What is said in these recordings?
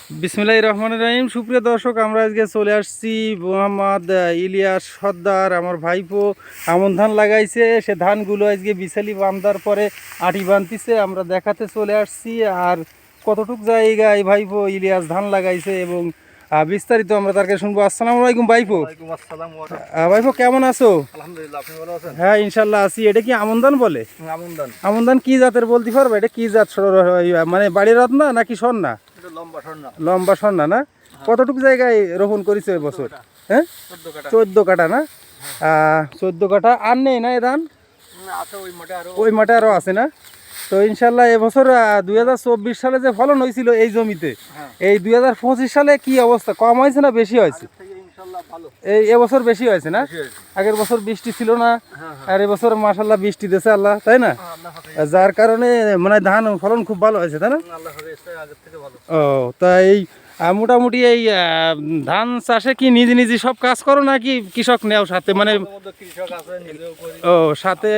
বিসমিল্লাহির রহমানির রহিম। সুপ্রিয় দর্শক, আমরা আজকে চলে আসছি মোহাম্মদ ইলিয়াস সর্দার, আমার ভাইপো আমন ধান লাগাইছে। সে ধানগুলো আজকে বিছালি বান্ধার পরে আটি বানতিছে, আমরা দেখাতে চলে আসছি। আর কতটুক জায়গায় ভাইপো ইলিয়াস ধান লাগাইছে এবং বিস্তারিত আমরা তার কাছে শুনবো। আসসালামু আলাইকুম ভাইপো। ভাইপো কেমন আছো? আলহামদুলিল্লাহ, আপনি ভালো আছেন? হ্যাঁ ইনশাল্লাহ আছি। এটা কি আমন ধান বলে? আমন ধান। আমন ধান কি জাতের বলতে পারবে? এটা কি জাত, মানে বাড়ির রত্না নাকি স্বর্ণা? এটা লম্বা সরনা। লম্বা স্বর্ণা না? কতটুকু জায়গায় রোপণ করেছে এবছর? হ্যাঁ 14 কাঠা না? 14 কাঠা। আর নেই না এ ধান? আছে ওই মাঠে আরও আছে না? তো ইনশাল্লাহ এবছর 2024 সালে যে ফলন হয়েছিল এই জমিতে, এই 2025 সালে কি অবস্থা? কম হয়েছে না বেশি হয়েছে? এই এবছর বেশি হয়েছে না? আগের বছর বৃষ্টি ছিল না, আর এবছর মাশাআল্লাহ বৃষ্টি দিয়েছে আল্লাহ, তাই না? যার কারণে মানে ধান ফলন খুব ভালো হয়েছে, তাই না? ও তা এই মোটামুটি এই ধান চাষে কি নিজে নিজে সব কাজ করো নাকি কৃষক নেও সাথে? মানে ও সাথে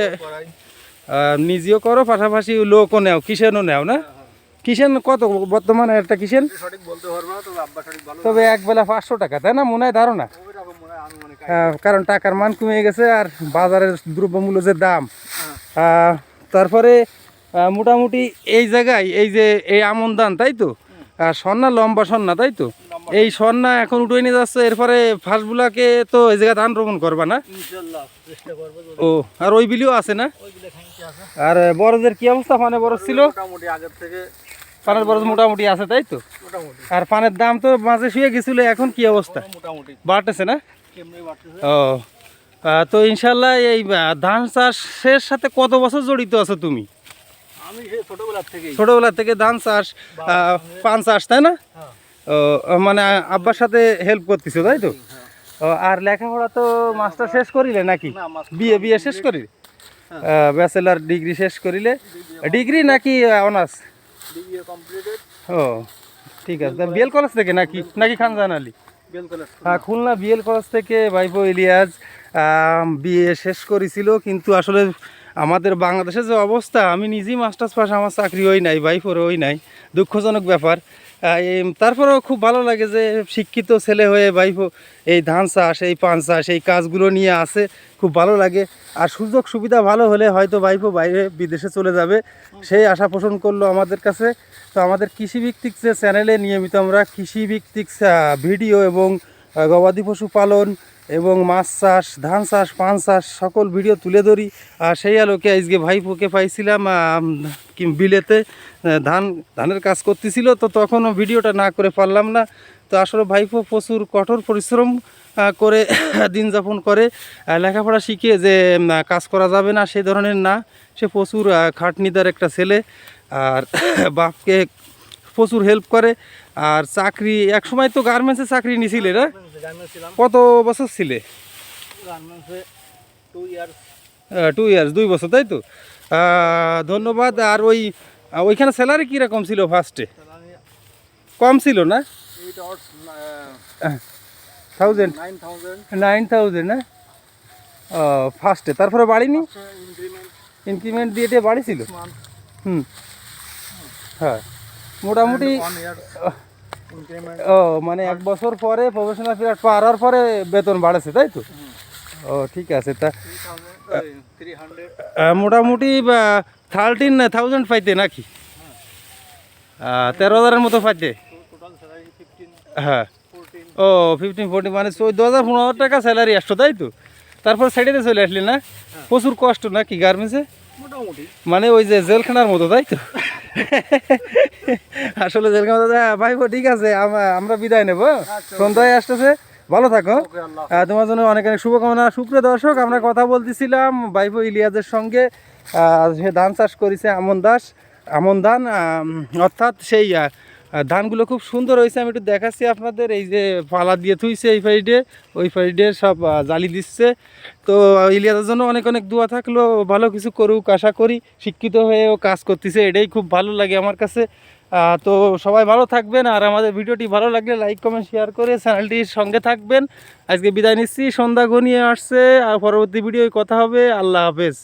নিজেও করো, পাশাপাশি লোকও নেও, কিষেনও নেও না? কিষেন কত বর্তমানে একটা কিষেন? তবে এক বেলা 500 টাকা, তাই না? মনে হয় ধারণা, কারণ টাকার মান কমে গেছে আর বাজারের দ্রব্যমূল্য যে দাম। তারপরে মোটামুটি এই জায়গায় এই যে এই আমন ধান, তাই তো? স্বর্ণা, লম্বা স্বর্ণা, তাই তো? এই স্বর্ণা এখন উঠে নিয়ে যাচ্ছে, এরপরে ফার্স্টগুলাকে তো এই জায়গায় ধান রোপণ করবা না? ও আর ওই বিলিও আছে না? আর বরজের কি অবস্থা? পানে বরজ ছিল, পানের বরজ মোটামুটি আছে, তাই তো? আর পানের দাম তো মাঝে শুয়ে গেছিল, এখন কি অবস্থা? বাড়তেছে না? ও তো ইনশাল্লাহ এই ধান চাষের সাথে কত বছর জড়িত আছো তুমি? ছোটবেলা থেকে ধান চাষ, পান চাষ, তাই না? ও মানে আব্বার সাথে হেল্প করতেছো, তাই তো? ও আর লেখাপড়া তো মাস্টার শেষ করিলে নাকি? বিয়ে শেষ করি, ব্যাচেলার ডিগ্রি শেষ করিলে? ডিগ্রি নাকি অনার্স? ও ঠিক আছে। বিএল কলেজ থেকে নাকি খানজাহান আলী? হ্যাঁ, খুলনা বিএল কলেজ থেকে ভাইপো ইলিয়াস বিএ শেষ করেছিল। কিন্তু আসলে আমাদের বাংলাদেশের যে অবস্থা, আমি নিজেই মাস্টার্স পাস, আমার চাকরি হই নাই, ভাইপোর হই নাই, দুঃখজনক ব্যাপার। তারপরেও খুব ভালো লাগে যে শিক্ষিত ছেলে হয়ে ভাইপো এই ধান চাষ, এই পান চাষ, এই কাজগুলো নিয়ে আসে, খুব ভালো লাগে। আর সুযোগ সুবিধা ভালো হলে হয়তো ভাইপো বাইরে বিদেশে চলে যাবে, সেই আশা পোষণ করলো আমাদের কাছে। তো আমাদের কৃষিভিত্তিক যে চ্যানেলে নিয়মিত আমরা কৃষিভিত্তিক ভিডিও এবং গবাদি পশু পালন এবং মাছ চাষ, ধান চাষ, পান চাষ সকল ভিডিও তুলে ধরি। আর সেই আলোকে আজকে ভাইপোকে পাইছিলাম বিলেতে ধানের কাজ করতেছিল, তো তখনও ভিডিওটা না করে পারলাম না। তো আসলে ভাইপো প্রচুর কঠোর পরিশ্রম করে দিন যাপন করে, লেখাপড়া শিখে যে কাজ করা যাবে না সেই ধরনের না, সে প্রচুর খাটনিদার একটা ছেলে। আর বাপকে প্রচুর হেল্প করে। আর চাকরি একসময় তো গার্মেন্টসে চাকরি নিছিলে না? কত বছর ছিলে? 2 ইয়ার্স, 2 বছর, তাই তো? ধন্যবাদ। আর ওইখানে স্যালারি কীরকম ছিল? ফার্স্টে কম ছিল না? 9,000 না? ফার্স্টে, তারপরে বাড়িনি? ইনক্রিমেন্ট দিয়ে বাড়িছিল? হ্যাঁ মোটামুটি। ও মানে 1 বছর পরে প্রফেশনাল পিরিয়ড পাওয়ার পরে বেতন বাড়েছে, তাই তো? ও ঠিক আছে। তা মোটামুটি 13,000 পাইতে নাকি? 13,000-এর মতো পাইতে? হ্যাঁ। ও 15-14 মানে 14,000-15,000 টাকা স্যালারি আসতো, তাই তো? তারপর সাইডে চলে আসলি না? প্রচুর কষ্ট নাকি গার্মেন্টসে? মানে ওই যে জেলখানার মতো, তাই তো? আসলে জেলখানা। ভাইপো ঠিক আছে, আমরা বিদায় নেব, সন্ধ্যায় আসতেছে, ভালো থাকো। তোমার জন্য অনেক অনেক শুভকামনা। সুপ্রিয় দর্শক, আমরা কথা বলতেছিলাম ভাইপো ইলিয়াসের সঙ্গে। সে ধান চাষ করেছে, আমন ধান, অর্থাৎ সেই ধানগুলো খুব সুন্দর হয়েছে। আমি একটু দেখাচ্ছি আপনাদের। এই যে পালা দিয়ে থুইছে এই সাইডে, ওই সাইডে সব জালি দিচ্ছে। তো ইলিয়াসের জন্য অনেক অনেক দোয়া থাকলো, ভালো কিছু করুক আশা করি। শিক্ষিত হয়েও কাজ করতেছে, এটাই খুব ভালো লাগে আমার কাছে। তো সবাই ভালো থাকবেন। আর আমাদের ভিডিওটি ভালো লাগলে লাইক কমেন্ট শেয়ার করে চ্যানেলটির সঙ্গে থাকবেন। আজকে বিদায় নিচ্ছি, সন্ধ্যা ঘনিয়ে আসছে। আর পরবর্তী ভিডিওয় কথা হবে। আল্লাহ হাফেজ।